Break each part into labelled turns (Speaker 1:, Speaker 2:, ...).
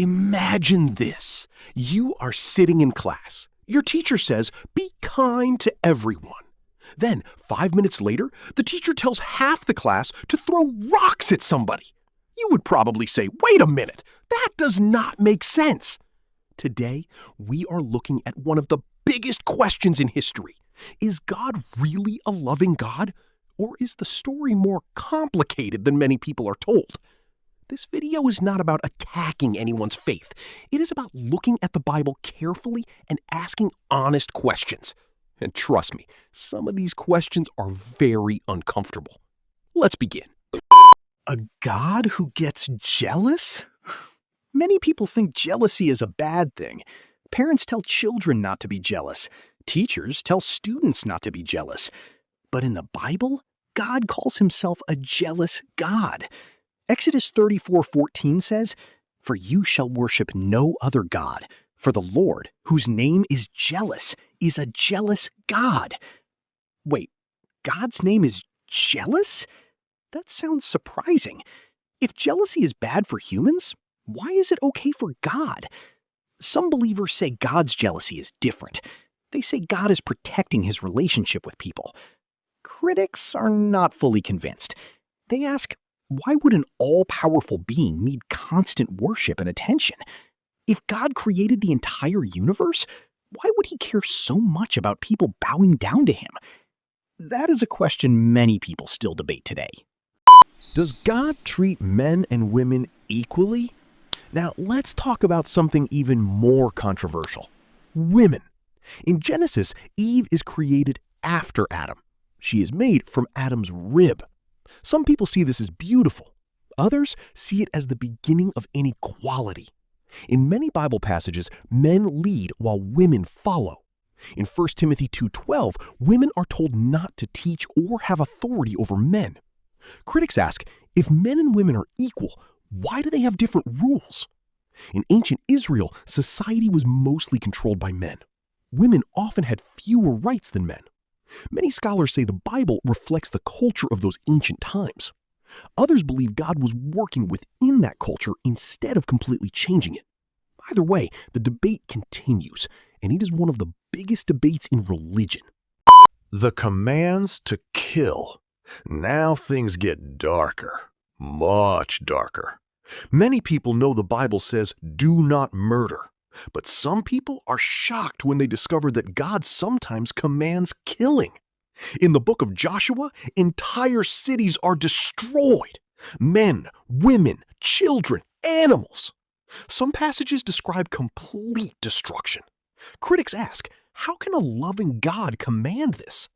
Speaker 1: Imagine this. You are sitting in class. Your teacher says, be kind to everyone. Then, 5 minutes later, the teacher tells half the class to throw rocks at somebody. You would probably say, wait a minute, that does not make sense. Today, we are looking at one of the biggest questions in history. Is God really a loving God? Or is the story more complicated than many people are told? This video is not about attacking anyone's faith. It is about looking at the Bible carefully and asking honest questions. And trust me, some of these questions are very uncomfortable. Let's begin.
Speaker 2: A God who gets jealous? Many people think jealousy is a bad thing. Parents tell children not to be jealous. Teachers tell students not to be jealous. But in the Bible, God calls himself a jealous God. Exodus 34:14 says, "For you shall worship no other God, for the Lord, whose name is jealous, is a jealous God." Wait, God's name is jealous? That sounds surprising. If jealousy is bad for humans, why is it okay for God? Some believers say God's jealousy is different. They say God is protecting his relationship with people. Critics are not fully convinced. They ask, why would an all-powerful being need constant worship and attention? If God created the entire universe, why would he care so much about people bowing down to him? That is a question many people still debate today.
Speaker 1: Does God treat men and women equally? Now, let's talk about something even more controversial. Women. In Genesis, Eve is created after Adam. She is made from Adam's rib. Some people see this as beautiful. Others see it as the beginning of inequality. In many Bible passages, men lead while women follow. In 1 Timothy 2:12, women are told not to teach or have authority over men. Critics ask, if men and women are equal, why do they have different rules? In ancient Israel, society was mostly controlled by men. Women often had fewer rights than men. Many scholars say the Bible reflects the culture of those ancient times. Others believe God was working within that culture instead of completely changing it. Either way, the debate continues, and it is one of the biggest debates in religion.
Speaker 3: The commands to kill. Now things get darker, much darker. Many people know the Bible says, do not murder. But some people are shocked when they discover that God sometimes commands killing. In the book of Joshua, entire cities are destroyed. Men, women, children, animals. Some passages describe complete destruction. Critics ask, how can a loving God command this?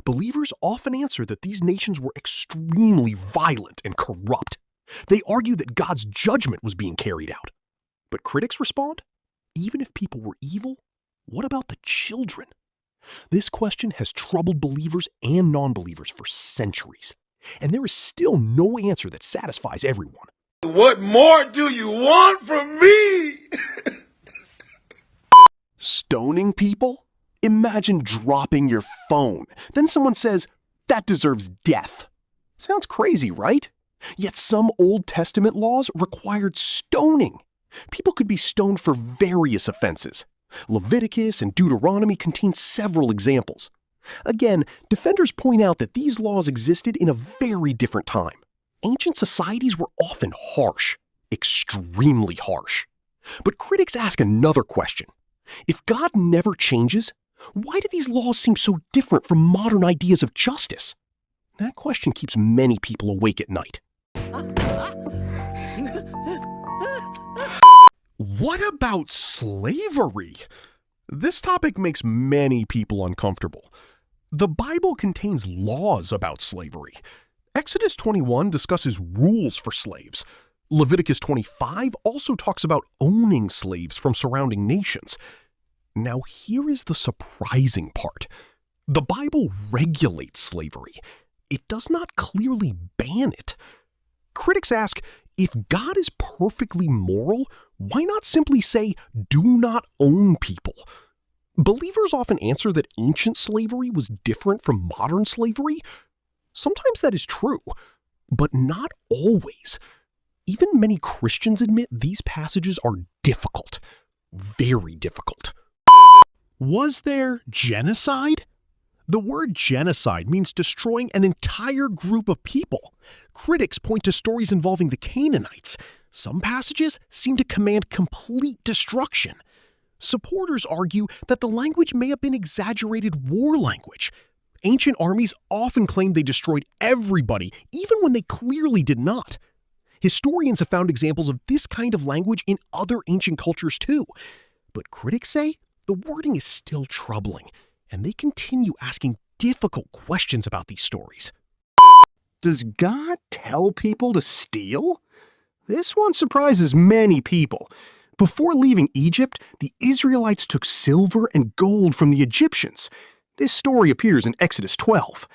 Speaker 3: Believers often answer that these nations were extremely violent and corrupt. They argue that God's judgment was being carried out. But critics respond, even if people were evil, what about the children? This question has troubled believers and non-believers for centuries, and there is still no answer that satisfies everyone.
Speaker 4: What more do you want from me?
Speaker 1: Stoning people? Imagine dropping your phone. Then someone says, that deserves death. Sounds crazy, right? Yet some Old Testament laws required stoning. People could be stoned for various offenses. Leviticus and Deuteronomy contain several examples. Again, defenders point out that these laws existed in a very different time. Ancient societies were often harsh, extremely harsh. But critics ask another question. If God never changes, why do these laws seem so different from modern ideas of justice? That question keeps many people awake at night. What about slavery? This topic makes many people uncomfortable. The Bible contains laws about slavery. Exodus 21 discusses rules for slaves. Leviticus 25 also talks about owning slaves from surrounding nations. Now here is the surprising part. The Bible regulates slavery. It does not clearly ban it. Critics ask, if God is perfectly moral, why not simply say, do not own people? Believers often answer that ancient slavery was different from modern slavery. Sometimes that is true, but not always. Even many Christians admit these passages are difficult. Very difficult.
Speaker 2: Was there genocide? The word genocide means destroying an entire group of people. Critics point to stories involving the Canaanites. Some passages seem to command complete destruction. Supporters argue that the language may have been exaggerated war language. Ancient armies often claimed they destroyed everybody, even when they clearly did not. Historians have found examples of this kind of language in other ancient cultures too. But critics say the wording is still troubling, and they continue asking difficult questions about these stories.
Speaker 5: Does God tell people to steal? This one surprises many people. Before leaving Egypt, the Israelites took silver and gold from the Egyptians. This story appears in Exodus 12.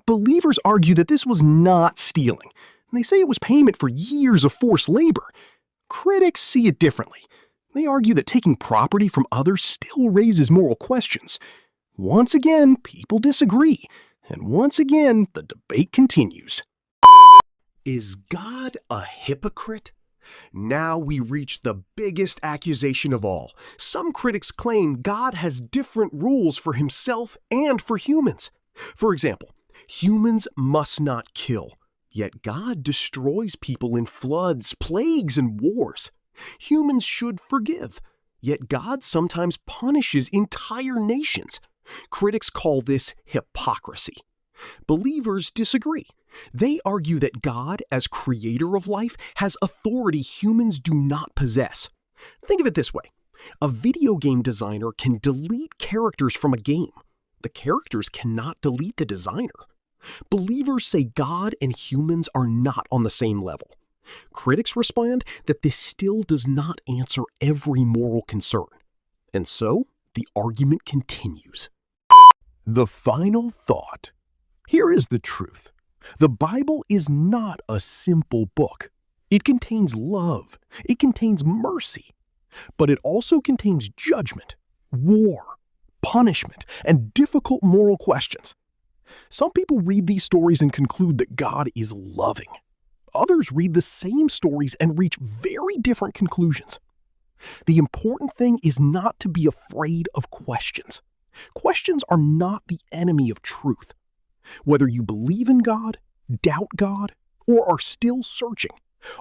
Speaker 5: Believers argue that this was not stealing, and they say it was payment for years of forced labor. Critics see it differently. They argue that taking property from others still raises moral questions. Once again, people disagree, and once again, the debate continues.
Speaker 1: Is God a hypocrite? Now we reach the biggest accusation of all. Some critics claim God has different rules for himself and for humans. For example, humans must not kill, yet God destroys people in floods, plagues, and wars. Humans should forgive, yet God sometimes punishes entire nations. Critics call this hypocrisy. Believers disagree. They argue that God, as creator of life, has authority humans do not possess. Think of it this way. A video game designer can delete characters from a game. The characters cannot delete the designer. Believers say God and humans are not on the same level. Critics respond that this still does not answer every moral concern. And so, the argument continues.
Speaker 2: The final thought. Here is the truth. The Bible is not a simple book. It contains love. It contains mercy. But it also contains judgment, war, punishment, and difficult moral questions. Some people read these stories and conclude that God is loving. Others read the same stories and reach very different conclusions. The important thing is not to be afraid of questions. Questions are not the enemy of truth. Whether you believe in God, doubt God, or are still searching,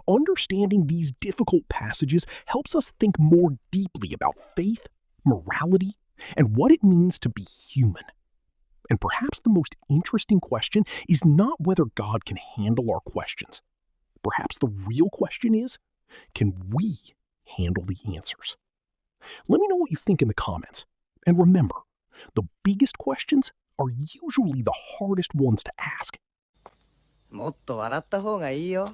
Speaker 2: understanding these difficult passages helps us think more deeply about faith, morality, and what it means to be human. And perhaps the most interesting question is not whether God can handle our questions. Perhaps the real question is, can we handle the answers? Let me know what you think in the comments. And remember, the biggest questions are usually the hardest ones to ask.
Speaker 6: もっと笑った方がいいよ。